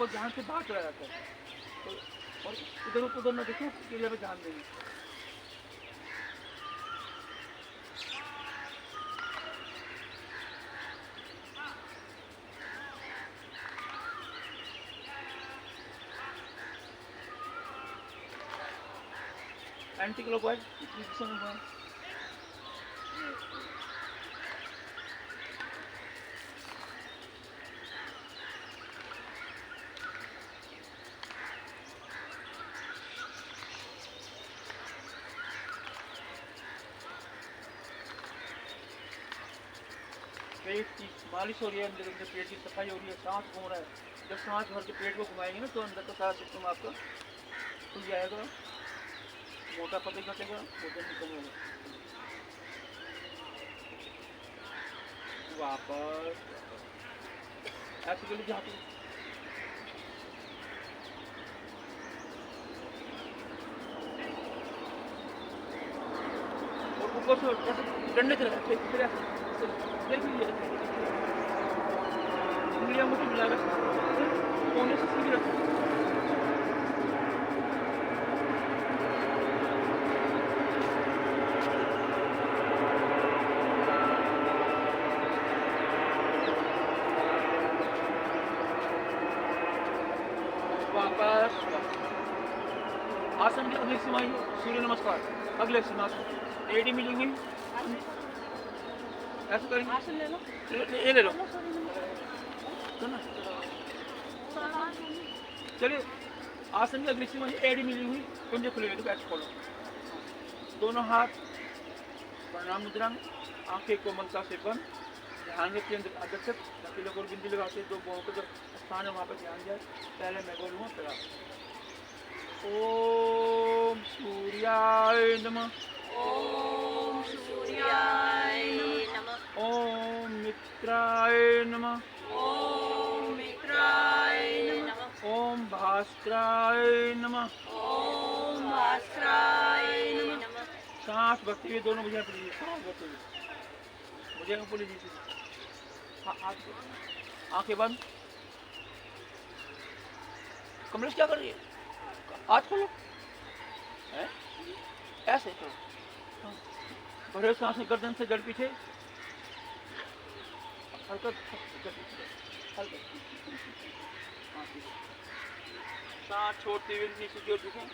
को ध्यान से बाहर चला जाता है। तो और इधर उधर ना देखो, क्रिया पे ध्यान देंगे। एंटी क्लॉकवाइज दिशा में घुमाएं। पेट की मालिश हो रही है, अंदर अंदर पेट की सफाई हो रही है, सांस घूम रहा है। जब सांस भर के पेट को घुमाएंगे ना तो अंदर का सारा सिस्टम आपका खुल जाएगा, मोटापा भी घटेगा, वजन भी कम होगा। वापस ऐसे के लिए जहाँ पे और ऊपर से ऐसे डंडे से लगा, फिर ऐसे उंगलियां मुझे मिला रहा कोने से सीधी रखो। वापस आसन की अगली सीमा सूर्य नमस्कार, अगले सिंहासन एडी मिलेंगे। ऐसा करेंगे, आसन ले लो, ये ले लो। चलिए आसन की अगली सीमा एडी मिली हुई, कुंजे खुले हुए, बैठ खोलो, दोनों हाथ प्रणाम मुद्रा में, आंखें कोमलता से बंद, ध्यान के केंद्र आकर्षक, लकीलों को बिंदी लगाते, दो बाहों का जो स्थान है वहाँ पर ध्यान जाए। पहले मैं बोलूँगा प्रणाम। ओम सूर्याय नमः, ओम सूर्याय नमः, ओम मित्राय नमः, ओम मित्राय नमः, ओम भास्कराय नमः, ओम भास्कराय नमः। सांस भरते हुए दोनों भुजाएं पकड़िए, सांस भरते हुए भुजाएं ऊपर लीजिए। आंखें बंद। कमलेश क्या कर रही है? हाथ खोलो, ऐसे करो, भरे सांस में गर्दन से जड़ पीछे, हल्का हल्का सांस छोड़ते हुए नीचे की ओर झुकें,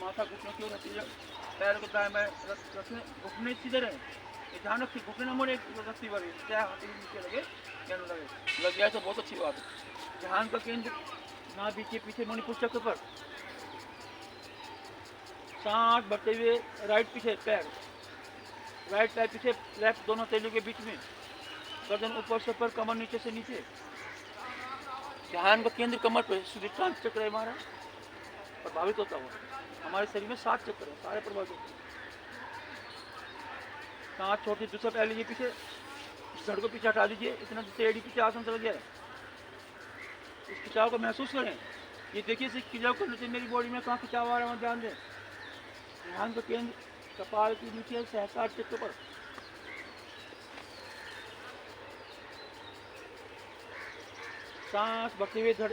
माथा घुटनों की ओर रखिए, पैर को दाएं बाएं रखने, घुटने सीधे रहे, ध्यान रखिए घुटने न मोड़े, रस्सी वाली क्या नीचे लगे क्या न लगे, लग गया तो बहुत अच्छी बात है। ध्यान का केंद्र नाभि के पीछे मणिपुर चक्र पर, सांस भरते हुए राइट पीछे पैर, राइट पैर पीछे लेफ्ट, दोनों तेलियों के बीच में, गर्दन ऊपर से ऊपर, कमर नीचे से नीचे। ध्यान का केंद्र कमर पे, सूर्यकांत चक्र है हमारा प्रभावित होता हुआ। हमारे शरीर में 7 चक्र है, सारे प्रभावित होते हैं। सांस छोड़ते दूसरा पैर लीजिए पीछे, धड़ को पीछे हटा दीजिए, इतना टेढ़ी पीछे आसन चल गया है। इस खिंचाव को महसूस करें, ये देखिए इस खिंचाव करने से मेरी बॉडी में कहाँ खिंचाव आ रहा है, ध्यान दें। ध्यान का केंद्र कपाल के नीचे सहस्रार चक्र पर, सांस भरते हुए धड़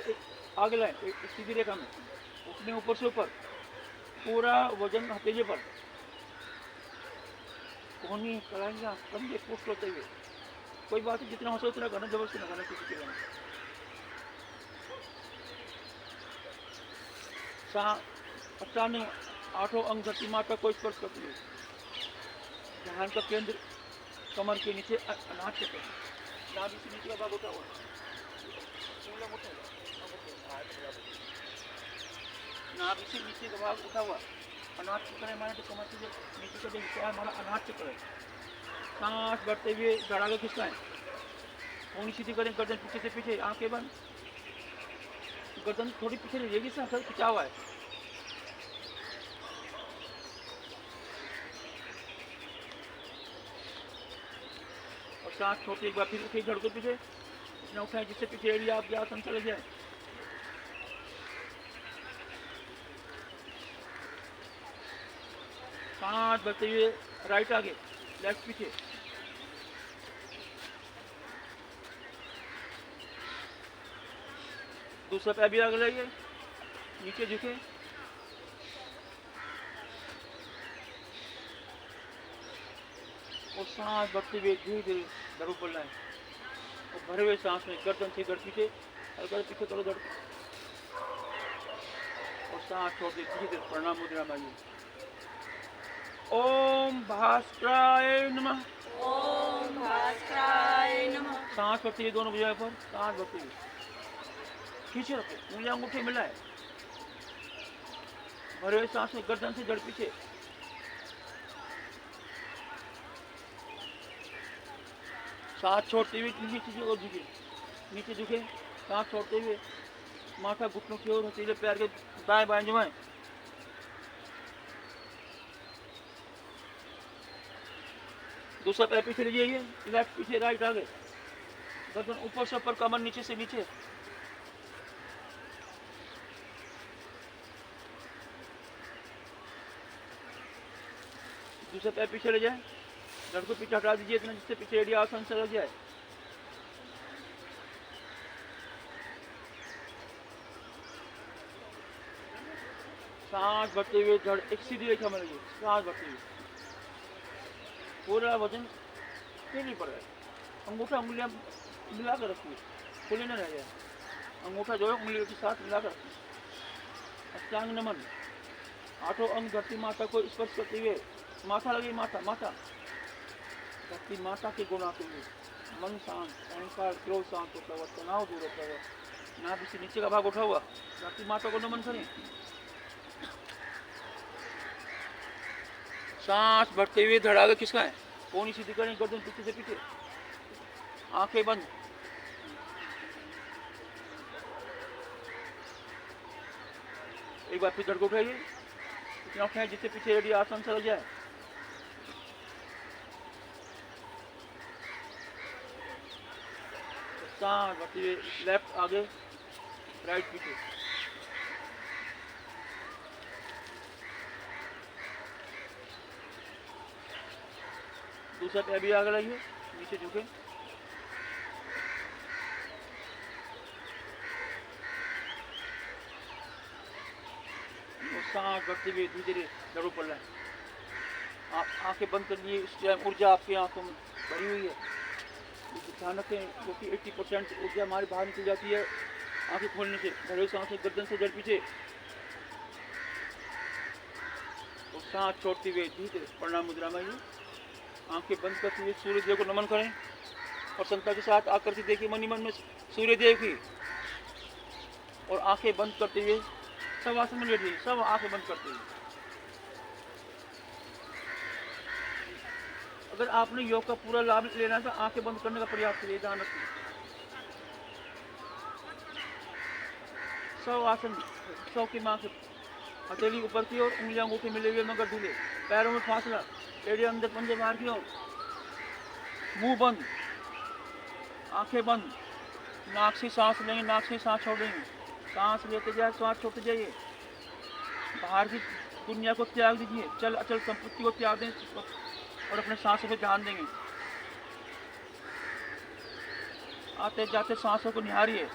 आगे लाएं, एक सीधी रेखा में, उसमें ऊपर से ऊपर पूरा वजन हथेली पर, कोहनी कलाइयाँ कंधे पुष्ट होते हुए, कोई बात नहीं, जितना हो सके उतना करना, जबरदस्ती न करना किसी के लिए। अष्टांग 8 अंग धरती माता को स्पर्श करती है। ध्यान का केंद्र कमर के नीचे अनाहत चक्र, नाभि से नीचे का भाग उठा हुआ, नाभि से नीचे का भाग उठा हुआ, अनाहत चक्र है हमारा, तो कमर से जो नीचे का जो हिस्सा है हमारा अनाहत चक्र है। सांस बढ़ते हुए धड़ा को खिसकाएं, ऊँची सीधी करें, गर्दन पीछे से पीछे, आंखें बंद, गर्दन थोड़ी पीछे रहेगी, सर खिंचा हुआ है। और सांस छोड़ते एक बार फिर उठे, धड़ को पीछे इतना उठाएं जिससे पीछे एरिया आपके आसन चले जाए। सांस बढ़ते हुए राइट आगे, लेफ्ट पीछे, दूसरा पैर भी आगे लाइए, नीचे झुके। और सांस भरते हुए धीरे धीरे धड़ ऊपर लाए और भरे हुए सांस में गर्दन से गड़ पीछे, हल्का पीछे करो धड़, और सांस छोड़ दे धीरे धीरे प्रणाम मुद्रा में आइए। ओम भास्कराय नमः। ओम भास्कराय नमः। सांस भरते हुए दोनों भुजाओं पर सांस भरते हुए खींचे रखे, उंगलियां अंगूठे मिलाए, भरे हुए सांस में गर्दन से जड़ पीछे, सांस छोड़ते हुए नीचे और झुके, नीचे झुके, सांस छोड़ते हुए माथा घुटनों की ओर, हथेली पैर के दाएं बाएं जमाएं। दूसरा पैर पीछे ले जाइए, लेफ्ट पीछे राइट आगे, गर्दन ऊपर से ऊपर, कमर नीचे से नीचे। दूसरा पैर पीछे ले जाए, धड़ को पीछे हटा दीजिए इतना जिससे पीछे एड़ी आसन से लग जाए। सांस भरते हुए धड़ एक सीधी रेखा में लगे, सांस भरते हुए पूरा वजन नहीं पड़ रहा है। अंगूठा उंगलियां मिला कर रखिए, खुले न रह जाए। अंगूठा जो है उंगलियों के साथ मिला कर रखिए। अष्टांग नमन, आठों अंग धरती माता को स्पर्श करते हुए, माथा लगी, माथा माथा धरती माता के गुण आते हुए, मन शांत, अहंकार क्रोध शांत होता हुआ, तनाव दूर होता हुआ, नाभि से नीचे का भाग उठा हुआ, धरती माता को नमन करें। सांस भरते हुए धड़ आगे खिसकाएं, कोनी सीधी करें, गर्दन पीछे से पीछे, आंखें बंद। एक बार फिर धड़ को उठाइए, इतना उठाएं जिससे पीछे रेडी आसन से लग जाए। सांस भरते हुए लेफ्ट आगे, राइट पीछे। दूसरा पैर भी आगे लाइए, नीचे झुके, और सांस भरते हुए धीरे धीरे धड़ ऊपर लाएं। आप आंखें बंद कर लिए, इस टाइम ऊर्जा आपकी आंखों में भरी हुई है, ध्यान रखें क्योंकि 80% ऊर्जा हमारी बाहर निकल जाती है आंखें खोलने से। भरे हुए सांस गर्दन से जड़ पीछे, और सांस छोड़ते हुए धीरे प्रणाम मुद्रा में आइए। आंखें बंद करते हुए सूर्य देव को नमन करें और संता के साथ आकृति देखिए मन ही मन में सूर्य देव की, और आंखें बंद करते हुए सब आसन में लेटिए, सब आंखें बंद करते हुए। अगर आपने योग का पूरा लाभ लेना है तो आंखें बंद करने का प्रयास करिए, ध्यान रखिए। सब आसन, सौ की मां से हथेली ऊपर की ओर, उंगलियां अंगूठे मिले हुए मगर ढीले, पैरों में फासला, एड़ी अंदर, पंजे बाहर की ओर, मुंह बंद, आंखें बंद, नाक से सांस लेंगे, नाक से सांस छोड़ेंगे, सांस लेते जाए, सांस छोड़ते जाइए। बाहर की दुनिया को त्याग दीजिए, चल अचल संपत्ति को त्याग दें और अपने सांसों पे ध्यान देंगे। आते जाते सांसों को निहारिए।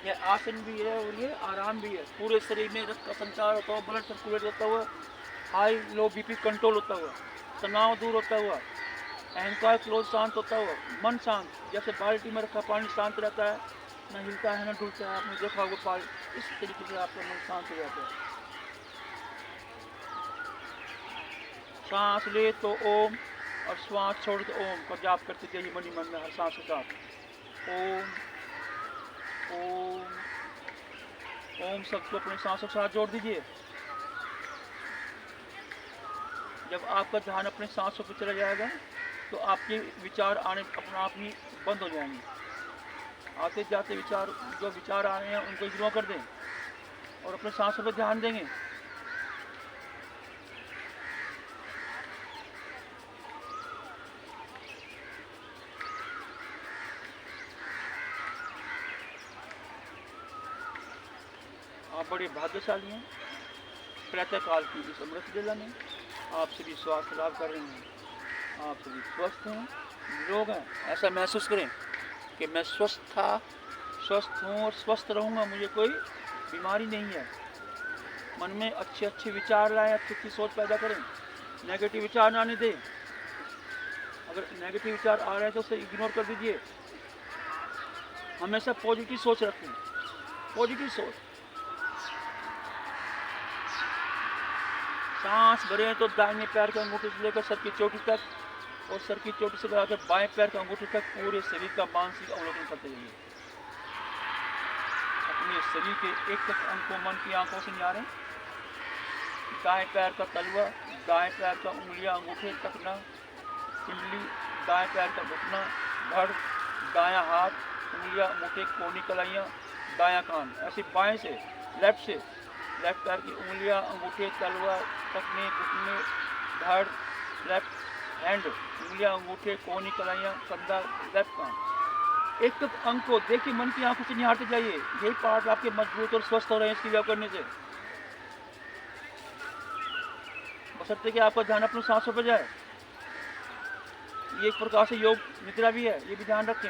ये आसन भी है और ये आराम भी है। पूरे शरीर में रक्त का संचार होता हुआ, ब्लड सर्कुलेट होता हुआ, हाई लो बीपी कंट्रोल होता हुआ, तनाव दूर होता हुआ, अहंकार क्रोध शांत होता हुआ, मन शांत, जैसे बाल्टी में रखा पानी शांत रहता है, न हिलता है न डुलता है। आपने देखा होगा पानी, इस तरीके से आपका मन शांत हो जाता है। सांस ले तो ओम और श्वास छोड़ तो ओम का जाप करते जाइए मन ही मन में, हर सांस के साथ ओम ओम ओम सबको अपने सांसों के साथ जोड़ दीजिए। जब आपका ध्यान अपने सांसों पर चला जाएगा तो आपके विचार आने अपने आप ही बंद हो जाएंगे। आते जाते विचार, जो विचार आ रहे हैं उनको इग्नोर कर दें और अपने सांसों पर ध्यान देंगे। आप बड़े भाग्यशाली हैं। प्रातःकाल की इस अमृत वेला में आप सभी स्वास्थ्य लाभ कर रहे हैं। आप सभी स्वस्थ हैं, निरोग हैं। ऐसा महसूस करें कि मैं स्वस्थ हूँ और स्वस्थ रहूँगा, मुझे कोई बीमारी नहीं है। मन में अच्छे अच्छे विचार लाएं, अच्छी अच्छी सोच पैदा करें, नेगेटिव विचार ना आने दें। अगर नेगेटिव विचार आ रहे हैं तो उसे इग्नोर कर दीजिए। हमेशा पॉजिटिव सोच रखें, पॉजिटिव सोच। सांस भरें तो दाहिने पैर के अंगूठे से लेकर सर की चोटी तक और सर की चोटी से लगाकर बाएं पैर के अंगूठे तक पूरे शरीर का मानसिक अवलोकन करते रहिए। अपने शरीर के एक एक अंग को मन की आंखों से निहारें। दाएं पैर का तलवा, दाएं पैर का उंगलियां अंगूठे तकना, पिंडली, दाएं पैर का घुटना, धड़, दायां हाथ, उंगलियां अंगूठे, कोहनी कलाइयाँ, दायां कान। ऐसे बाएं से लेफ्ट पैर की उंगलियां अंगूठे तलवा तकने, घुटने, धड़, लेफ्ट हैंड, उंगलियां अंगूठे, कोहनी कलाइयाँ, कंधा, लेफ्ट कान। एक एक अंग को देखिए, मन की आंखों से निहारते जाइए। यही पार्ट आपके मजबूत और स्वस्थ हो रहे हैं इसकी व्यायाम करने से। बशर्ते कि आपका ध्यान अपने सांसों पर जाए। ये एक प्रकार से योग निद्रा भी है, ये भी ध्यान रखें।